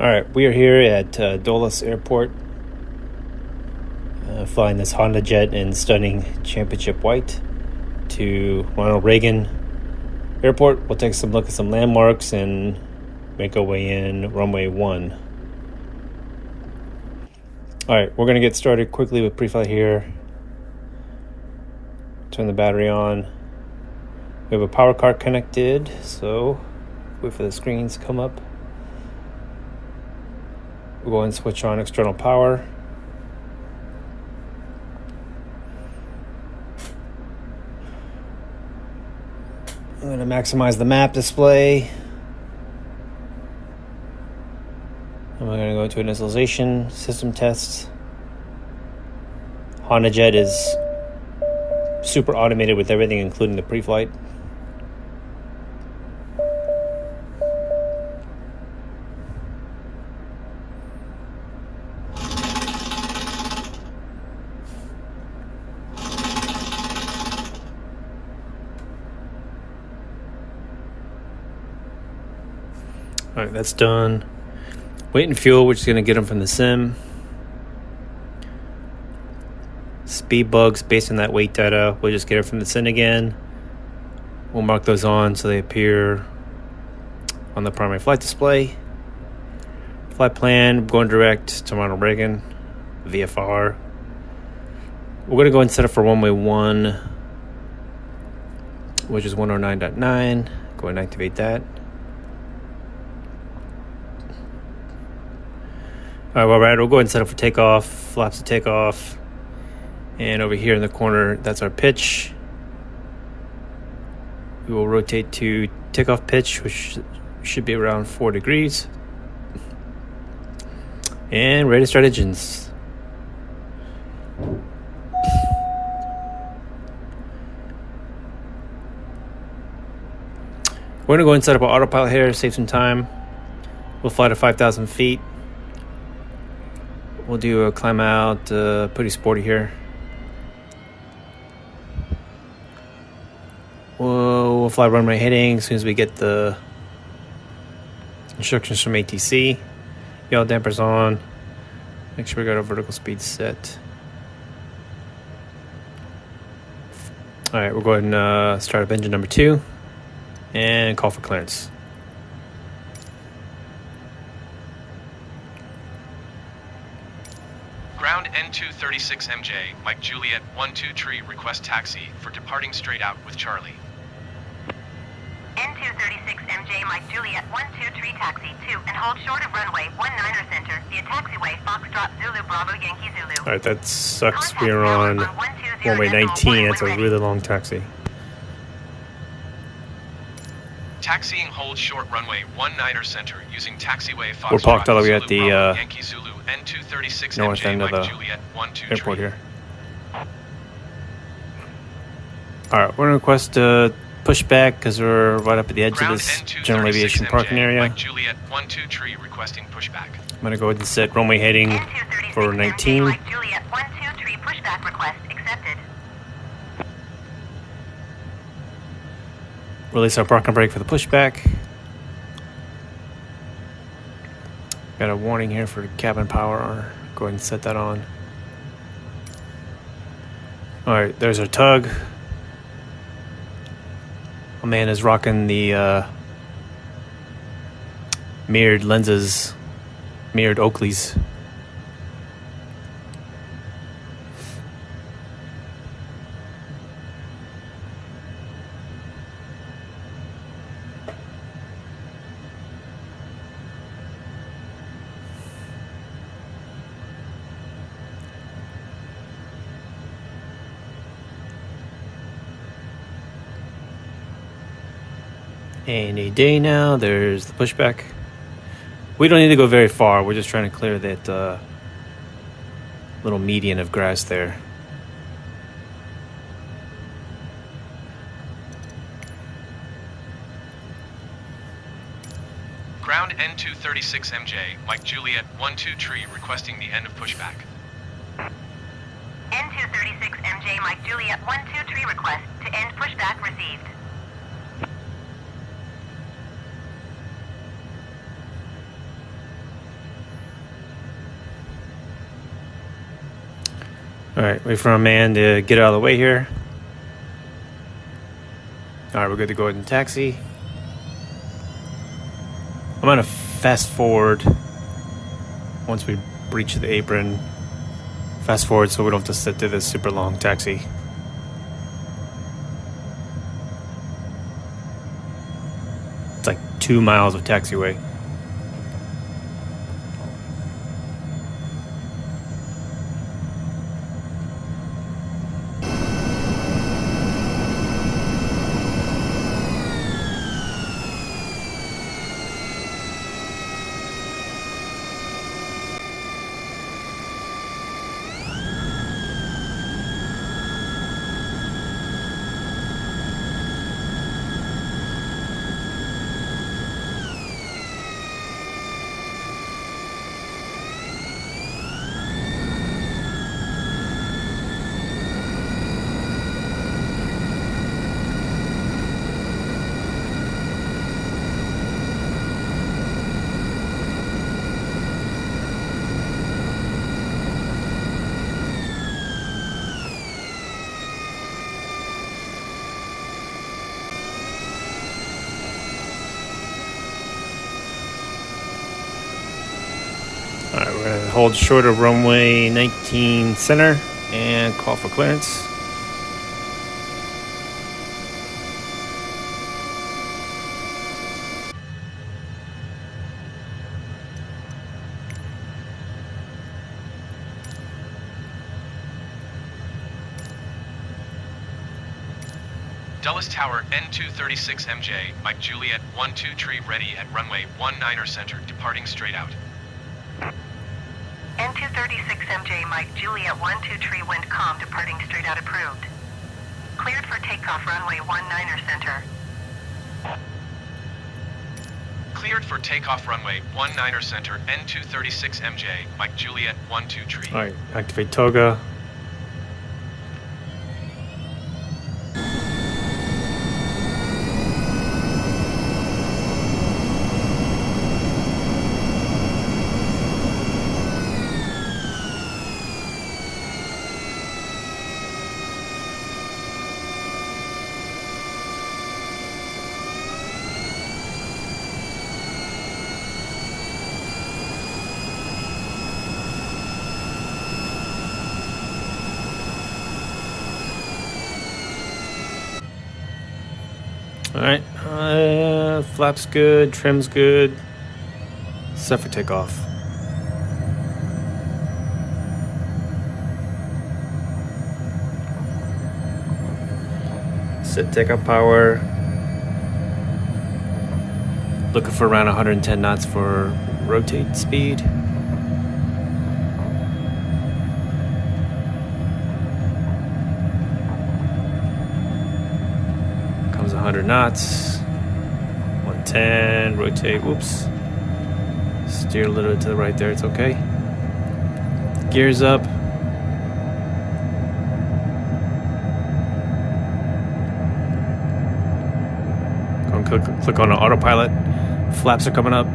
Alright, we are here at Dulles Airport, flying this Hondajet in stunning championship white to Ronald Reagan Airport. We'll take some look at some landmarks and make our way in runway 1. Alright, we're going to get started quickly with pre-flight here. Turn the battery on. We have a power card connected, so wait for the screens to come up. We'll go and switch on external power. I'm going to maximize the map display. And we're going to go into initialization, system tests. Hondajet is super automated with everything, including the pre-flight. Alright, that's done. Weight and fuel, which is going to get them from the sim. Speed bugs based on that weight data, we'll just get it from the sim again. We'll mark those on so they appear on the primary flight display. Flight plan, going direct to Ronald Reagan, VFR. We're going to go and set it for runway 1, which is 109.9. Go and activate that. Alright, we'll go ahead and set up for takeoff, flaps to takeoff. And over here in the corner, that's our pitch. We will rotate to takeoff pitch, which should be around 4 degrees. And ready to start engines. We're going to go and set up our autopilot here, save some time. We'll fly to 5,000 feet. We'll do a climb out, pretty sporty here. We'll fly runway heading as soon as we get the instructions from ATC. Yaw dampers on. Make sure we got our vertical speed set. Alright, we'll go ahead and start up engine number 2 and call for clearance. Ground N236MJ, Mike Juliet 12 tree, request taxi for departing straight out with Charlie. N236MJ, Mike Juliet 12 tree, taxi 2 and hold short of runway 19er center via taxiway Foxtrot Zulu Bravo Yankee Zulu. Alright, that sucks. We're on runway 19. That's a really long taxi. Taxiing hold short runway 19er center using taxiway Foxtrot We're parked all the way at the Yankee Zulu N236 north end of Mike the Juliet 12 airport tree. here. Alright, we're going to request a pushback because we're right up at the edge Ground of this N236 general aviation parking area. Mike Juliet 12 tree, requesting pushback. I'm going to go ahead and set runway heading for 19. Mike Juliet 12 tree, pushback request accepted. Release our parking brake for the pushback. Got a warning here for cabin power. Go ahead and set that on. Alright, there's our tug. My man is rocking the mirrored lenses, mirrored Oakleys. Any day now, there's the pushback. We don't need to go very far. We're just trying to clear that little median of grass there. Ground N236MJ, Mike Juliet 12 tree, requesting the end of pushback. N236MJ, Mike Juliet 12 tree, request to end pushback received. Alright, wait for a man to get out of the way here. Alright, we're good to go ahead and taxi. I'm gonna fast forward once we breach the apron. Fast forward so we don't have to sit through this super long taxi. It's like 2 miles of taxiway. Alright, we're going to hold short of runway 19 center and call for clearance. Dulles Tower, N236MJ, Mike Juliet, 1-2 tree ready at runway 19er center, departing straight out. N236MJ, Mike Juliet, 1-2 tree wind calm, departing straight out approved. Cleared for takeoff runway 19er center. Cleared for takeoff runway 19er center, N236MJ, Mike Juliet, 1-2 tree. Alright, activate toga. Alright, flaps good, trim's good, set for takeoff. Set takeoff power. Looking for around 110 knots for rotate speed. Comes 100 knots. 110, rotate, whoops. Steer a little bit to the right there, it's okay. Gears up. Go and click on autopilot. Flaps are coming up.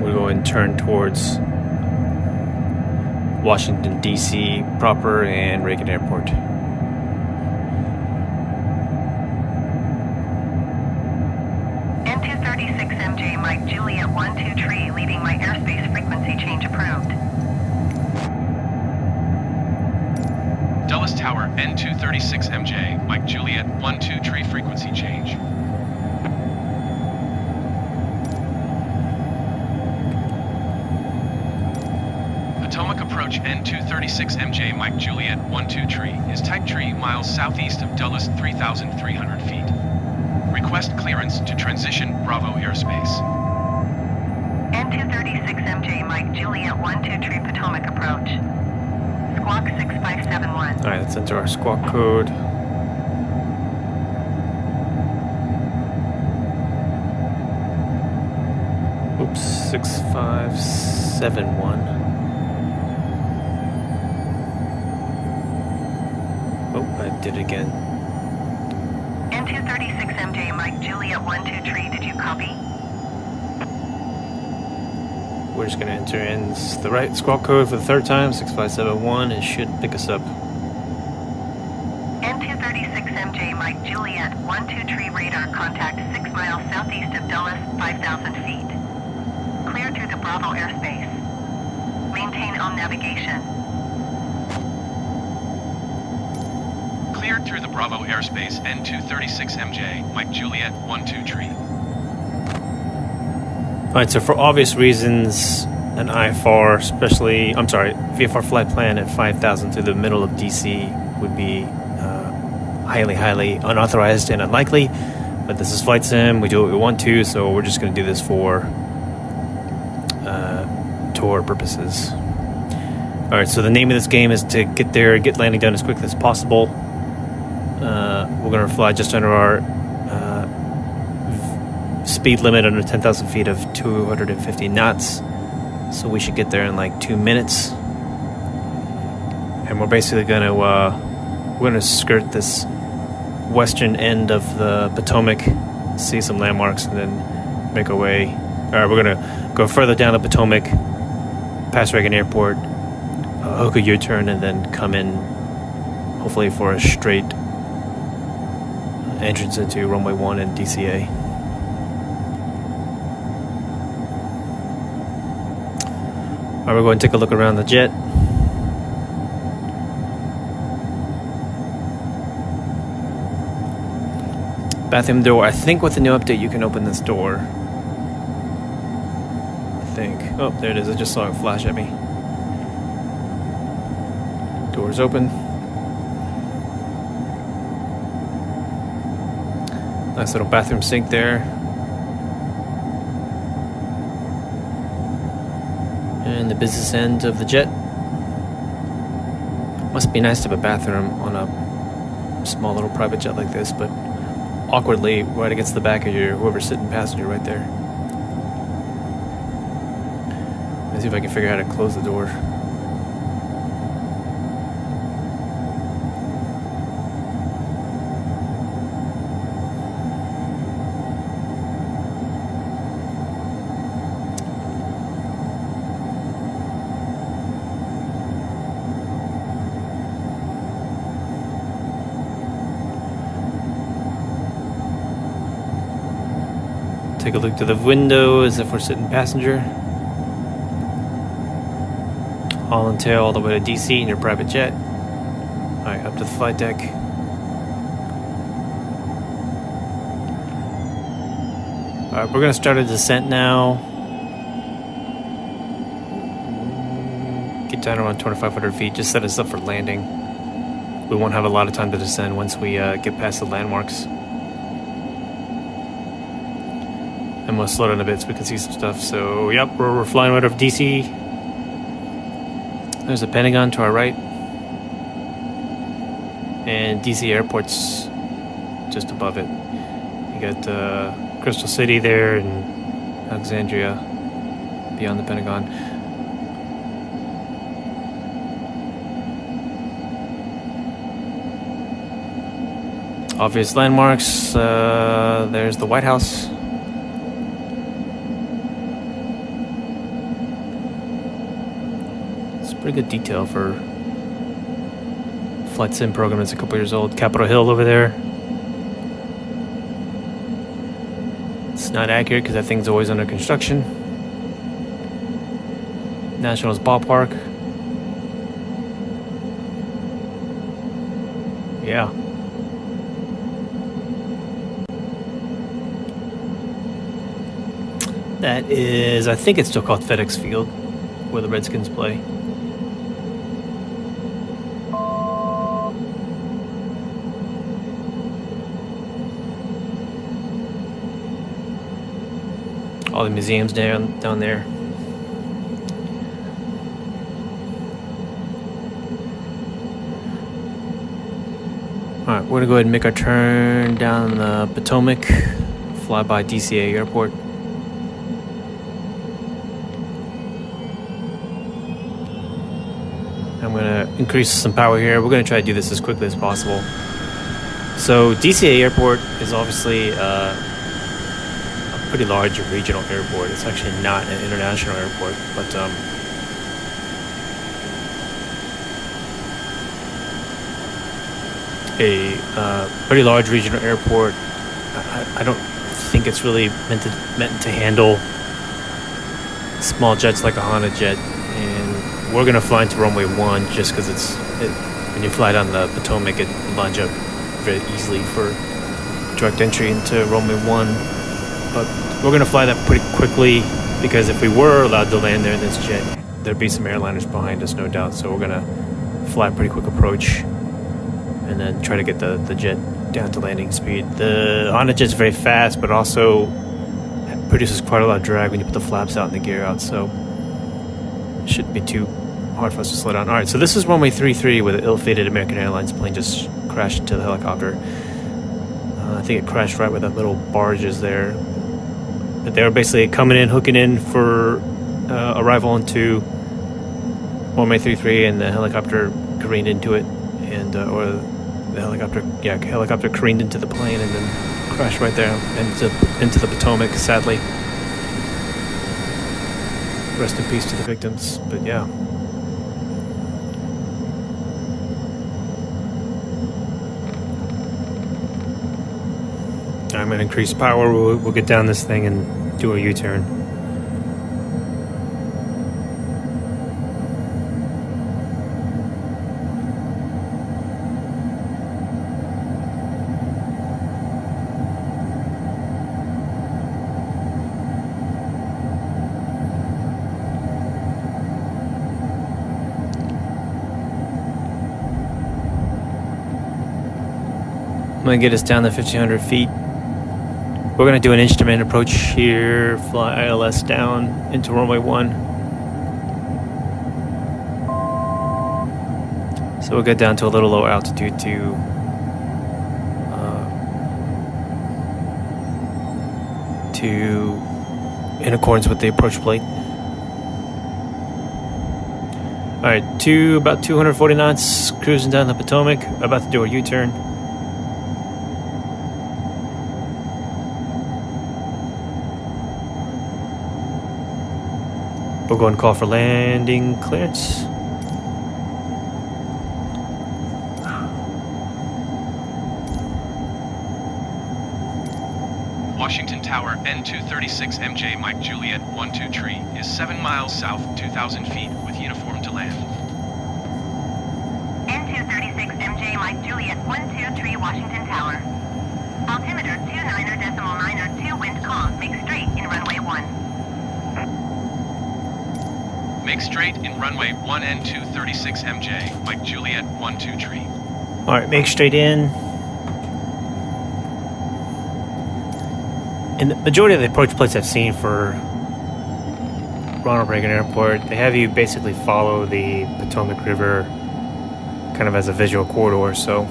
We'll go and turn towards Washington, D.C. proper and Reagan Airport. N236MJ, Mike Juliet, 1-2 tree, leaving my airspace frequency change approved. Dulles Tower, N236MJ, Mike Juliet, 1-2 tree frequency change. Potomac approach N236MJ, Mike Juliet, 1-2 tree, is type tree miles southeast of Dulles, 3,300 feet. Request clearance to transition Bravo airspace. N236MJ, Mike Juliet, 1-2 tree, Potomac approach. Squawk 6571. Alright, let's enter our squawk code. Oops, 6571. did it again. N236MJ, Mike Juliet 12 Tree, did you copy? We're just gonna enter in the right squawk code for the third time, 6571. It should pick us up. N236MJ, Mike Juliet 12 Tree radar contact 6 miles southeast of Dulles, 5,000 feet. Clear through the Bravo airspace. Maintain on navigation. Cleared through the Bravo airspace, N236MJ, Mike Juliet 12 Tree. Alright, so for obvious reasons, an IFR, VFR flight plan at 5,000 through the middle of DC would be highly unauthorized and unlikely. But this is flight sim, we do what we want to, so we're just going to do this for tour purposes. Alright, so the name of this game is to get there, get landing done as quickly as possible. We're going to fly just under our speed limit under 10,000 feet of 250 knots. So we should get there in like 2 minutes. And we're basically going to skirt this western end of the Potomac, see some landmarks, and then make our way. Alright, we're going to go further down the Potomac, past Reagan Airport, hook a U-turn, and then come in, hopefully for a straight entrance into runway 1 and DCA. Alright, we're going to take a look around the jet. Bathroom door. I think with the new update you can open this door. I think. Oh, there it is. I just saw it flash at me. Door's open. Nice little bathroom sink there. And the business end of the jet. Must be nice to have a bathroom on a small little private jet like this, but awkwardly right against the back of whoever's sitting passenger right there. Let's see if I can figure out how to close the door. Take a look to the window as if we're sitting passenger. Haul and tail all the way to DC in your private jet. Alright, up to the flight deck. Alright, we're going to start a descent now. Get down around 2,500 feet. Just set us up for landing. We won't have a lot of time to descend once we get past the landmarks. And we'll slow down a bit so we can see some stuff. So, yep, we're flying right over DC. There's the Pentagon to our right. And DC Airport's just above it. You got Crystal City there and Alexandria beyond the Pentagon. Obvious landmarks. There's the White House. Pretty good detail for flight sim program that's a couple years old. Capitol Hill over there. It's not accurate because that thing's always under construction. Nationals Ballpark. Yeah. That is, I think it's still called FedEx Field, where the Redskins play. All the museums down there. Alright, we're gonna go ahead and make our turn down the Potomac, fly by DCA Airport. I'm gonna increase some power here. We're gonna try to do this as quickly as possible. So DCA Airport is obviously a pretty large regional airport. It's actually not an international airport, but a pretty large regional airport. I don't think it's really meant to handle small jets like a Hondajet, and we're gonna fly into runway 1 just because when you fly down the Potomac, it lines up very easily for direct entry into runway 1. But we're gonna fly that pretty quickly because if we were allowed to land there in this jet, there'd be some airliners behind us, no doubt. So we're gonna fly a pretty quick approach and then try to get the jet down to landing speed. The Hondajet's very fast, but also produces quite a lot of drag when you put the flaps out and the gear out, so it shouldn't be too hard for us to slow down. All right, so this is runway 33 where the ill-fated American Airlines plane just crashed into the helicopter. I think it crashed right where that little barge is there. But they were basically coming in, hooking in for arrival into runway 33, and the helicopter careened into it, and or the helicopter careened into the plane and then crashed right there into the Potomac, sadly. Rest in peace to the victims, but yeah. I'm going to increase power. We'll get down this thing and do a U-turn. I'm going to get us down to 1,500 feet. We're going to do an instrument approach here, fly ILS down into runway 1. So we'll get down to a little low altitude in accordance with the approach plate. All right, about 240 knots, cruising down the Potomac, about to do a U-turn. We'll go and call for landing clearance. Washington Tower, N236MJ Mike Juliet 12 tree is 7 miles south, 2,000 feet, with uniform to land. N236MJ Mike Juliet 12 tree Washington Tower. Altimeter 29.902 wind calm, make straight in runway 1. Make straight in runway 1 N236MJ Mike Juliet 12 tree. All right, make straight in. In the majority of the approach plates I've seen for Ronald Reagan Airport, they have you basically follow the Potomac River kind of as a visual corridor, so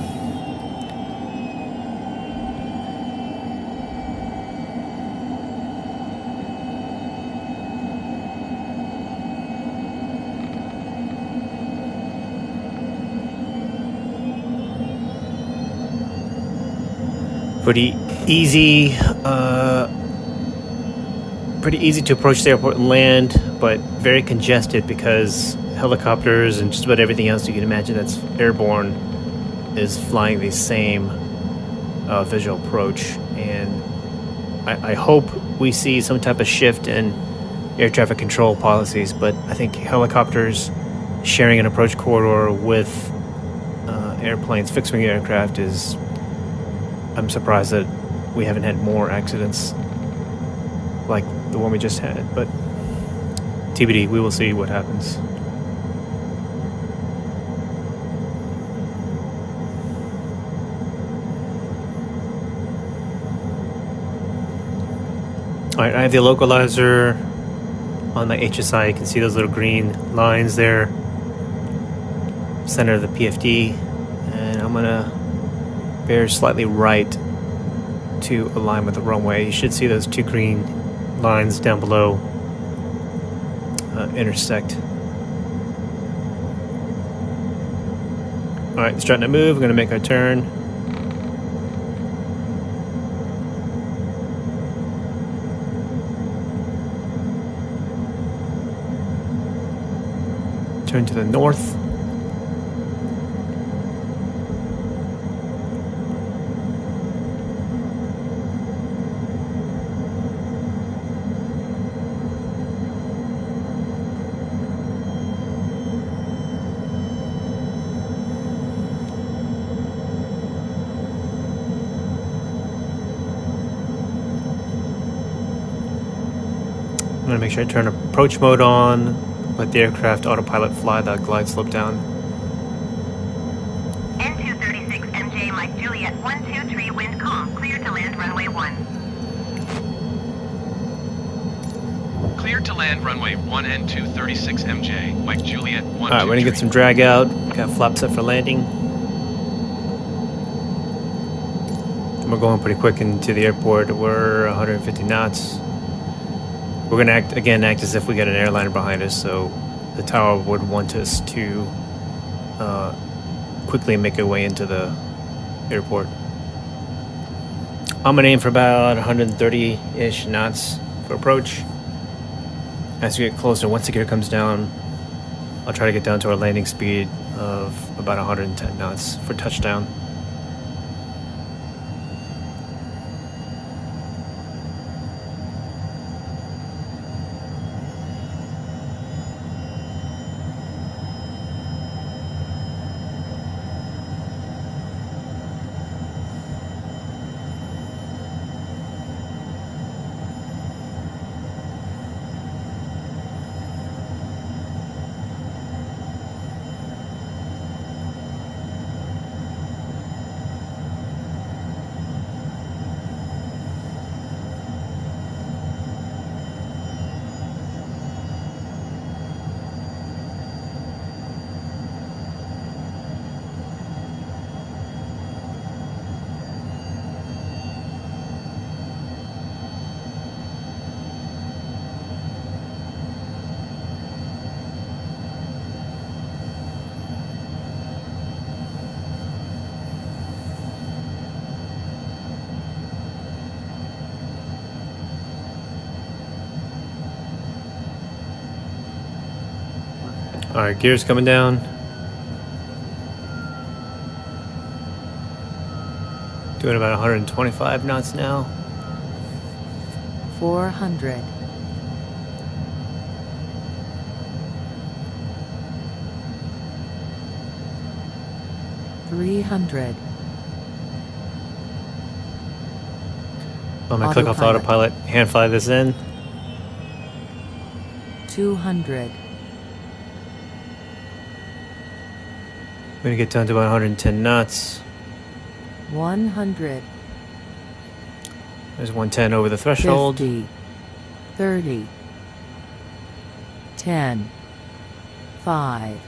pretty easy to approach the airport and land, but very congested because helicopters and just about everything else you can imagine that's airborne is flying the same visual approach. And I hope we see some type of shift in air traffic control policies, but I think helicopters sharing an approach corridor with airplanes, fixed-wing aircraft is... I'm surprised that we haven't had more accidents like the one we just had, but TBD, we will see what happens. All right, I have the localizer on my HSI. You can see those little green lines there, center of the PFD, and I'm gonna bear slightly right to align with the runway. You should see those two green lines down below intersect. Alright, starting to move. We're going to make our turn. Turn to the north. I'm going to make sure I turn approach mode on. Let the aircraft autopilot fly the glide slope down. N236 MJ Mike Juliet 123 wind calm. Clear to land runway 1. Clear to land runway 1 N236 MJ, Mike Juliet 123. Alright, we're going to get some drag out. Got flaps set for landing. And we're going pretty quick into the airport. We're 150 knots. We're going to act as if we got an airliner behind us, so the tower would want us to quickly make our way into the airport. I'm going to aim for about 130-ish knots for approach. As we get closer, once the gear comes down, I'll try to get down to our landing speed of about 110 knots for touchdown. Alright, gears coming down. Doing about 125 knots now. 400. 300. I'm gonna click off the autopilot, hand fly this in. 200. I'm gonna get down to about 110 knots. 100. There's 110 over the threshold. 50. 30. 10. 5.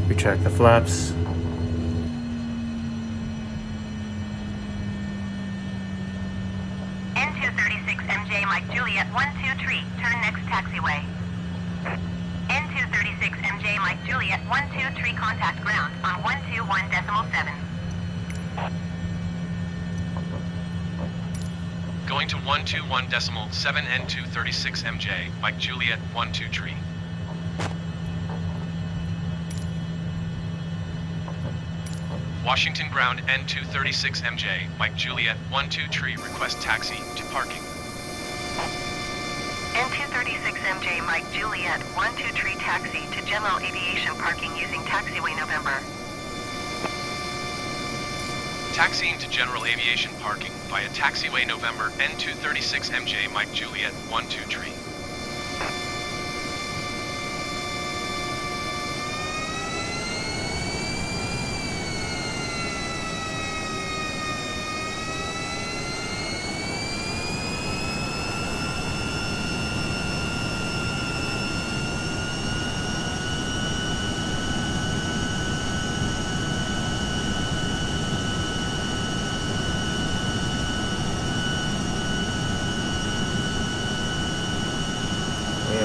Retract the flaps. N236 MJ Mike Juliet 123, turn next taxiway. N236 MJ Mike Juliet 123, contact ground on 121.7. Going to 121.7 N236 MJ, Mike Juliet 123. Washington ground N236 MJ, Mike Juliet 123, request taxi to parking. N236 MJ Mike Juliet 123, taxi to general aviation parking using taxiway November. Taxiing to general aviation parking via taxiway November N236 MJ, Mike Juliet 123.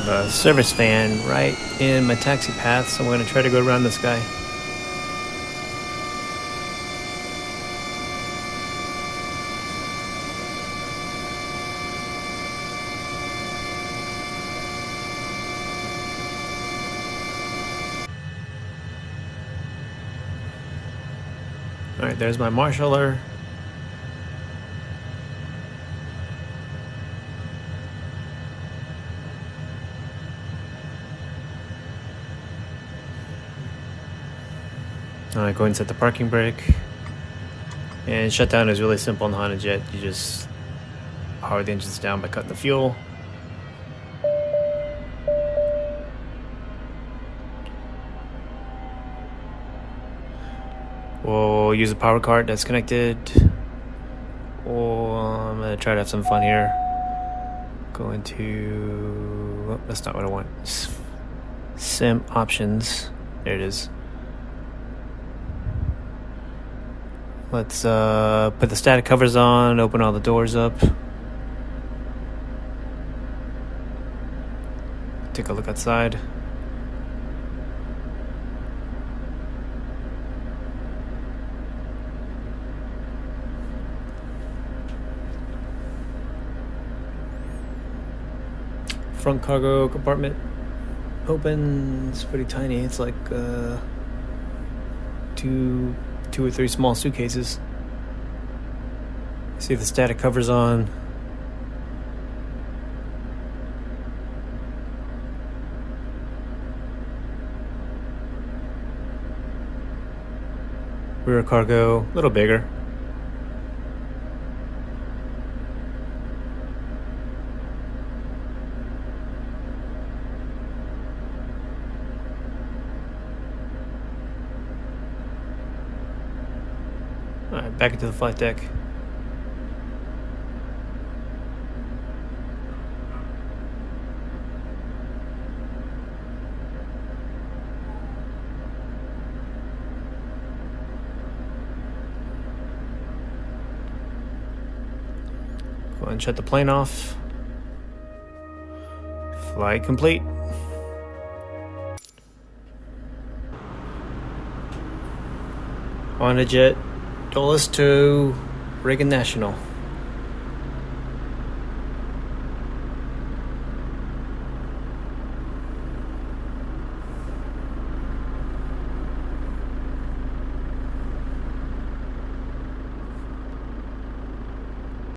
have a service van right in my taxi path, so I'm going to try to go around this guy. Alright, there's my marshaller. Alright, go ahead and set the parking brake. And shutdown is really simple in Hondajet. You just power the engines down by cutting the fuel. We'll use a power card that's connected. I'm gonna try to have some fun here. Go into, oh, that's not what I want. Sim options. There it is. Let's put the static covers on, open all the doors up. Take a look outside. Front cargo compartment open. It's pretty tiny. It's like two or three small suitcases. See the static covers on. Rear cargo, a little bigger. Alright, back into the flight deck. Go ahead and shut the plane off. Flight complete. Hondajet Dulles to Reagan National.